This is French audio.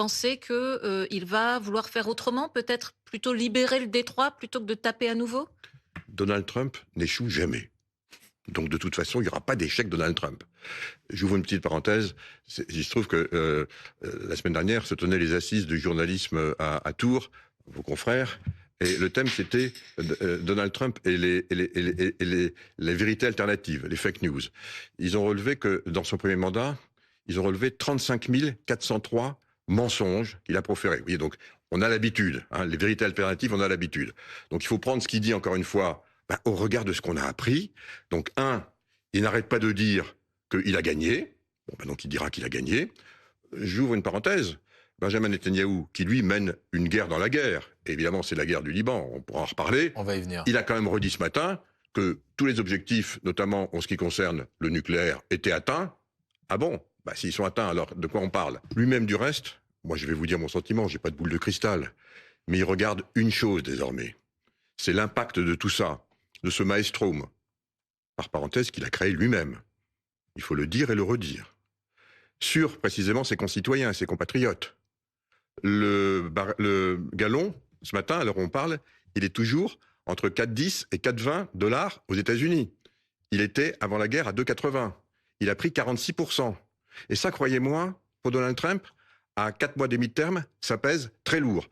pensez que, il va vouloir faire autrement? Peut-être plutôt libérer le détroit plutôt que de taper à nouveau? Donald Trump n'échoue jamais. Donc de toute façon, il n'y aura pas d'échec Donald Trump. J'ouvre une petite parenthèse. Il se trouve que la semaine dernière se tenaient les assises du journalisme à Tours, vos confrères, et le thème c'était Donald Trump et les vérités alternatives, les fake news. Ils ont relevé que dans son premier mandat, ils ont relevé 35 403 mensonges qu'il a proférés. Vous voyez, donc on a l'habitude, hein, les vérités alternatives, on a l'habitude. Donc il faut prendre ce qu'il dit encore une fois au regard de ce qu'on a appris. Donc il n'arrête pas de dire qu'il a gagné. Bon, donc il dira qu'il a gagné. J'ouvre une parenthèse. Benjamin Netanyahou, qui lui mène une guerre dans la guerre, évidemment c'est la guerre du Liban, on pourra en reparler, On va y venir. il a quand même redit ce matin que tous les objectifs, notamment en ce qui concerne le nucléaire, étaient atteints. Ah bon? S'ils sont atteints, alors de quoi on parle? Lui-même du reste, moi je vais vous dire mon sentiment, j'ai pas de boule de cristal, mais il regarde une chose désormais, c'est l'impact de tout ça, de ce maelstrom, par parenthèse, qu'il a créé lui-même. Il faut le dire et le redire. Sur précisément ses concitoyens, ses compatriotes. Le gallon, ce matin, à l'heure où on parle, il est toujours entre 4,10 et 4,20 dollars aux États-Unis. Il était, avant la guerre, à 2,80. Il a pris 46%. Et ça, croyez-moi, pour Donald Trump, à 4 mois des mi-termes, ça pèse très lourd.